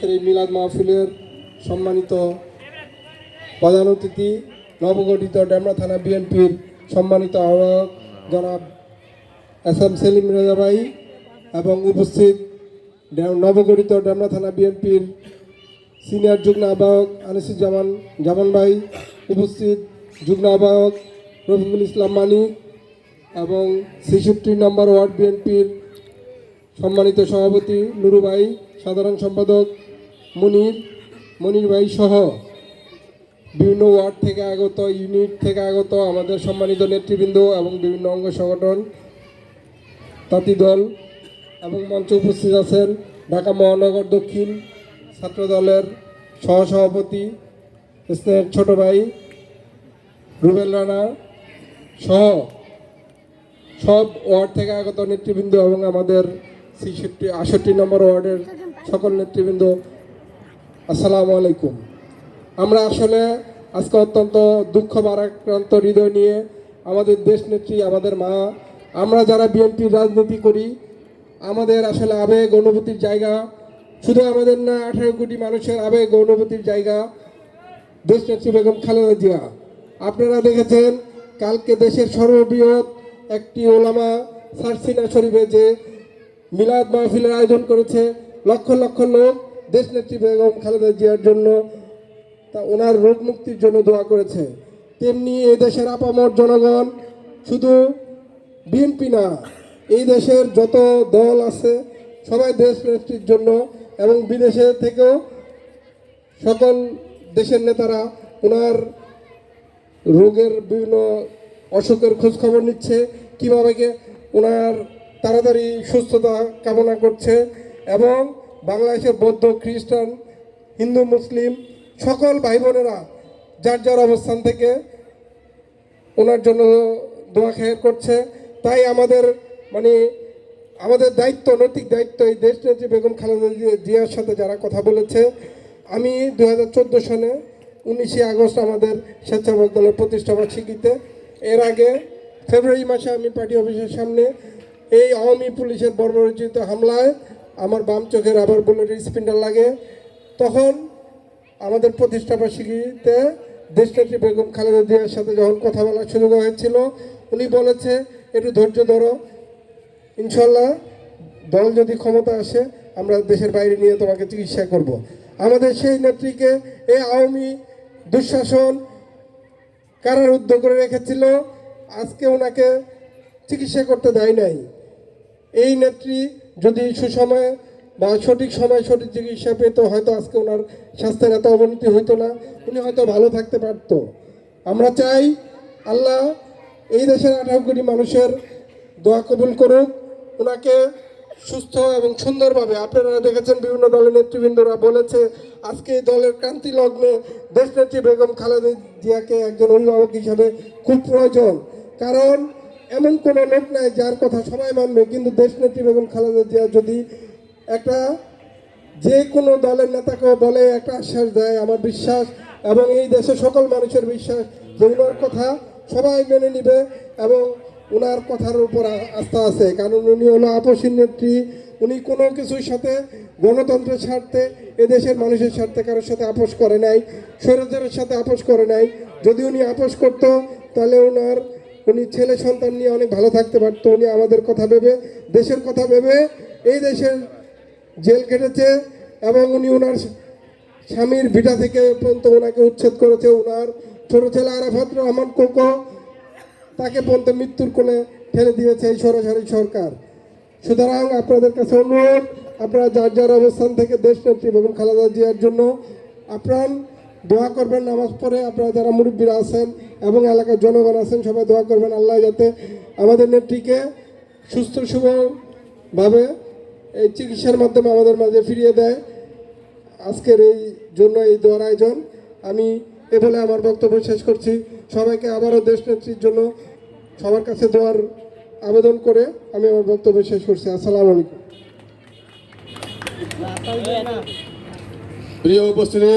আজকের এই মিলাদ মাহফিলের সম্মানিত প্রধান অতিথি নবগঠিত ডেমরা থানা বিএনপির সম্মানিত আহ্বায়ক জনাব এস এম সেলিম রেজা ভাই এবং উপস্থিত নবগঠিত ডেমরা থানা বিএনপির সিনিয়র যুগ্ম আহ্বায়ক আনিসুজ্জামান জামান ভাই, উপস্থিত যুগ্ম আহ্বায়ক রফিকুল ইসলাম মানিক এবং ৬৬ নম্বর ওয়ার্ড বিএনপির সম্মানিত সভাপতি নুরু ভাই, সাধারণ সম্পাদক মনির ভাই সহ বিভিন্ন ওয়ার্ড থেকে আগত, ইউনিট থেকে আগত আমাদের সম্মানিত নেতৃবৃন্দ এবং বিভিন্ন অঙ্গ সংগঠন, তাঁতি দল এবং মঞ্চে উপস্থিত আছেন ঢাকা মহানগর দক্ষিণ ছাত্র দলের সহসভাপতি স্নেহের ছোট ভাই রুবেল রানা সহ সব ওয়ার্ড থেকে আগত নেতৃবৃন্দ এবং আমাদের ৬৬ নম্বর ওয়ার্ডের সকল নেতৃবৃন্দ, আসসালামু আলাইকুম। আমরা আসলে আজকে অত্যন্ত দুঃখ ভারাক্রান্ত হৃদয় নিয়ে আমাদের দেশ নেত্রী, আমাদের মা, আমরা যারা বিএনপির রাজনীতি করি, আমাদের আসলে আবেগ অনুভূতির জায়গা, শুধু আমাদের না 18 কোটি মানুষের আবেগ অনুভূতির জায়গা দেশ নেত্রী বেগম খালেদা জিয়া। আপনারা দেখেছেন কালকে দেশের সর্ববৃহৎ একটি ওলামা সারসিনা শরীফে যে মিলাদ মাহফিলের আয়োজন করেছে, লক্ষ লক্ষ লোক দেশ নেত্রী বেগম খালেদা জিয়ার জন্য, তা ওনার রোগ মুক্তির জন্য দোয়া করেছে। তেমনি এই দেশের আপামর জনগণ, শুধু বিএনপি না, এই দেশের যত দল আছে সবাই দেশ নেত্রীর জন্য এবং বিদেশে থেকেও সকল দেশের নেতারা ওনার রোগের বিভিন্ন অসুখের খোঁজখবর নিচ্ছে, কীভাবে ওনার তাড়াতাড়ি সুস্থতা কামনা করছে এবং বাংলাদেশের বৌদ্ধ, খ্রিস্টান, হিন্দু, মুসলিম সকল ভাই বোনেরা যার যার অবস্থান থেকে ওনার জন্য দোয়া খেয়ার করছে। তাই আমাদের আমাদের দায়িত্ব, নৈতিক দায়িত্ব, এই দেশ নেত্রী বেগম খালেদা জিয়ার সাথে যারা কথা বলেছে। আমি 2014 সালে 19 আগস্ট আমাদের স্বেচ্ছাসেবক দলের প্রতিষ্ঠাবার্ষিকীতে, এর আগে ফেব্রুয়ারি মাসে আমি পার্টি অফিসের সামনে এই আওয়ামী পুলিশের বর্বরোচিত হামলায় আমার বাম চোখের আবার বুলেটের স্পিন্ডার লাগে। তখন আমাদের প্রতিষ্ঠাবার্ষিকীতে দেশনেত্রী বেগম খালেদা জিয়ার সাথে যখন কথা বলার সুযোগ হয়েছিল, উনি বলেছে একটু ধৈর্য ধরো, ইনশাল্লাহ দল যদি ক্ষমতা আসে আমরা দেশের বাইরে নিয়ে তোমাকে চিকিৎসা করব। আমাদের সেই নেত্রীকে এই আওয়ামী দুঃশাসন কারারুদ্ধ করে রেখেছিল, আজকে ওনাকে চিকিৎসা করতে দেয় নাই। এই নেত্রী যদি সুসময়ে বা সঠিক সময় সঠিক চিকিৎসা পেত, হয়তো আজকে ওনার স্বাস্থ্যের এত অবনতি হইতো না, উনি হয়তো ভালো থাকতে পারত। আমরা চাই আল্লাহ এই দেশের 18 কোটি মানুষের দোয়া কবুল করুক, ওনাকে সুস্থ এবং সুন্দরভাবে। আপনারা দেখেছেন বিভিন্ন দলের নেতৃবৃন্দরা বলেছে আজকে এই দলের ক্রান্তি লগ্নে দেশনেত্রী বেগম খালেদা জিয়াকে একজন অভিভাবক হিসাবে খুব প্রয়োজন। কারণ এমন কোনো লোক নাই যার কথা সবাই মানবে, কিন্তু দেশনেত্রী বেগম খালেদা জিয়া যদি একটা যে কোনো দলের নেতাকে বলে, একটা আশ্বাস দেয়, আমার বিশ্বাস এবং এই দেশের সকল মানুষের বিশ্বাস যে ওনার কথা সবাই মেনে নিবে এবং ওনার কথার উপর আস্থা আছে। কারণ উনি হলো আপসীন নেত্রী, উনি কোনো কিছুর সাথে গণতন্ত্রের স্বার্থে, এদেশের মানুষের স্বার্থে কারোর সাথে আপোষ করে নাই, স্বৈরাচারের সাথে আপোষ করে নাই। যদি উনি আপোষ করতো তাহলে উনি ছেলে সন্তান নিয়ে অনেক ভালো থাকতে পারতো। উনি আমাদের কথা ভেবে, দেশের কথা ভেবে এই দেশের জেল কেটেছে এবং উনি ওনার স্বামীর ভিটা থেকে পর্যন্ত ওনাকে উচ্ছেদ করেছে। ওনার ছোট ছেলে আরাফাত রহমান কোকো, তাকে পর্যন্ত মৃত্যুর কোণে ঠেলে দিয়েছে এই সরাসরি সরকার। সুতরাং আপনাদের কাছে অনুরোধ, আপনারা যার যার অবস্থান থেকে দেশনেত্রী বেগম খালেদা জিয়ার জন্য আপ্রাণ দোয়া করবেন। নামাজ পড়ে আপনারা যারা মুরব্বীরা আছেন এবং এলাকার জনগণ আছেন সবাই দোয়া করবেন আল্লাহ যাতে আমাদের নেত্রীকে সুস্থ সুভাবে এই চিকিৎসার মাধ্যমে আমাদের মাঝে ফিরিয়ে দেয়। আজকের এই জন্য এই দোয়ার আয়োজন। আমি এ বলে আমার বক্তব্য শেষ করছি। সবাইকে আবারও দেশনেত্রীর জন্য সবার কাছে দোয়ার আবেদন করে আমি আমার বক্তব্য শেষ করছি। আসসালামু আলাইকুম। প্রিয় উপস্থিতি,